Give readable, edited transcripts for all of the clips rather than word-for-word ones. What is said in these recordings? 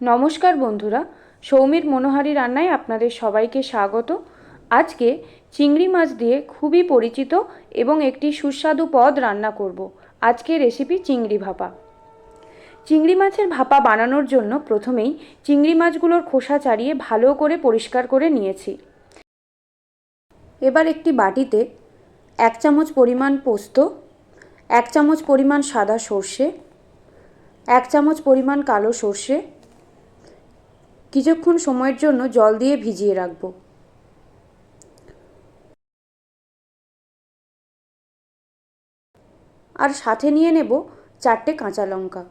নমস্কার বন্ধুরা, সৌমির মনোহারি রান্নায় আপনাদের সবাইকে স্বাগত। আজকে চিংড়ি মাছ দিয়ে খুবই পরিচিত এবং একটি সুস্বাদু পদ রান্না করব। আজকের রেসিপি চিংড়ি ভাপা। চিংড়ি মাছের ভাপা বানানোর জন্য প্রথমেই চিংড়ি মাছগুলোর খোসা ছাড়িয়ে ভালো করে পরিষ্কার করে নিয়েছি। এবার একটি বাটিতে 1 চামচ পরিমাণ পোস্ত, 1 চামচ পরিমাণ সাদা সর্ষে, 1 চামচ পরিমাণ কালো সর্ষে কিছুক্ষণ সময়ের জন্য জল দিয়ে ভিজিয়ে রাখব। আর সাথে নিয়ে নেব 4টে কাঁচা লঙ্কা।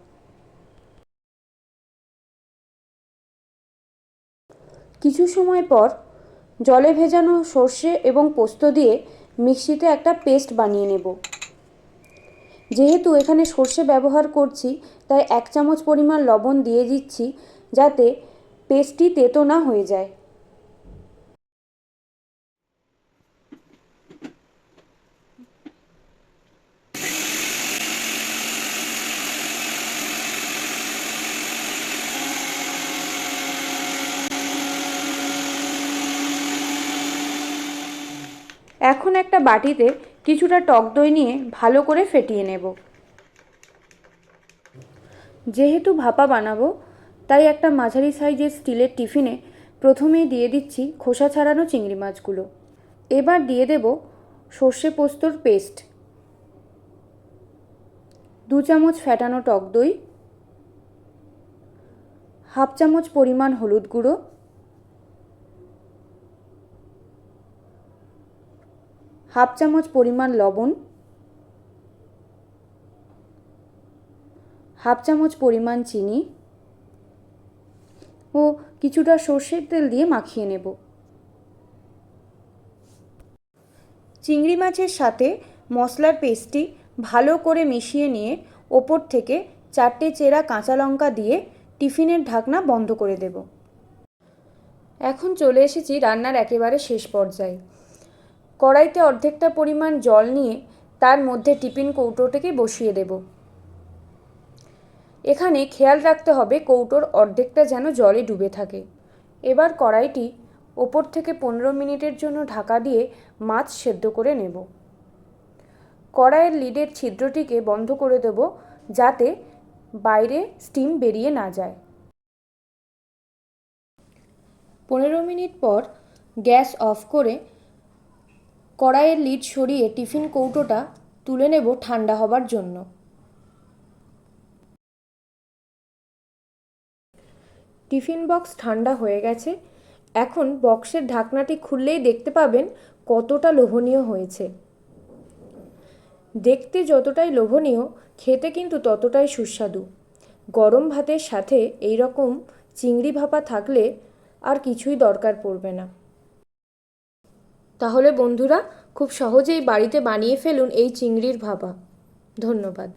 কিছু সময় পর জলে ভেজানো সর্ষে এবং পোস্ত দিয়ে মিক্সিতে একটা পেস্ট বানিয়ে নেব। যেহেতু এখানে সর্ষে ব্যবহার করছি, তাই 1 চামচ পরিমাণ লবণ দিয়ে দিচ্ছি, যাতে পেস্টটি তেতো না হয়ে যায়। এখন একটা বাটিতে কিছুটা টক দই নিয়ে ভালো করে ফেটিয়ে নেব। যেহেতু ভাপা বানাবো, তাই একটা মাঝারি সাইজের স্টিলের টিফিনে প্রথমেই দিয়ে দিচ্ছি খোসা ছাড়ানো চিংড়ি মাছগুলো। এবার দিয়ে দেব সর্ষে পোস্তর পেস্ট, 2 চামচ ফেটানো টক দই, 1/2 চামচ পরিমাণ হলুদ গুঁড়ো, 1/2 চামচ পরিমাণ লবণ, 1/2 চামচ পরিমাণ চিনি ও কিছুটা সর্ষের তেল দিয়ে মাখিয়ে নেব। চিংড়ি মাছের সাথে মশলার পেস্টটি ভালো করে মিশিয়ে নিয়ে ওপর থেকে 4টে চেরা কাঁচা লঙ্কা দিয়ে টিফিনের ঢাকনা বন্ধ করে দেব। এখন চলে এসেছি রান্নার একেবারে শেষ পর্যায়ে। কড়াইতে অর্ধেকটা পরিমাণ জল নিয়ে তার মধ্যে টিফিন কৌটোটাকে বসিয়ে দেব। এখানে খেয়াল রাখতে হবে কৌটোর অর্ধেকটা যেন জলে ডুবে থাকে। এবার কড়াইটি ওপর থেকে 15 মিনিটের জন্য ঢাকা দিয়ে মাছ সেদ্ধ করে নেব। কড়াইয়ের লিডের ছিদ্রটিকে বন্ধ করে দেব, যাতে বাইরে স্টিম বেরিয়ে না যায়। 15 মিনিট পর গ্যাস অফ করে কড়াইয়ের লিড সরিয়ে টিফিন কৌটোটা তুলে নেব ঠান্ডা হবার জন্য। টিফিন বক্স ঠান্ডা হয়ে গেছে। এখন বক্সের ঢাকনাটি খুললেই দেখতে পাবেন কতটা লোভনীয় হয়েছে। দেখতে যতটাই লোভনীয়, খেতে কিন্তু ততটাই সুস্বাদু। গরম ভাতের সাথে এই রকম চিংড়ি ভাপা থাকলে আর কিছুই দরকার পড়বে না। তাহলে বন্ধুরা, খুব সহজেই বাড়িতে বানিয়ে ফেলুন এই চিংড়ির ভাপা। ধন্যবাদ।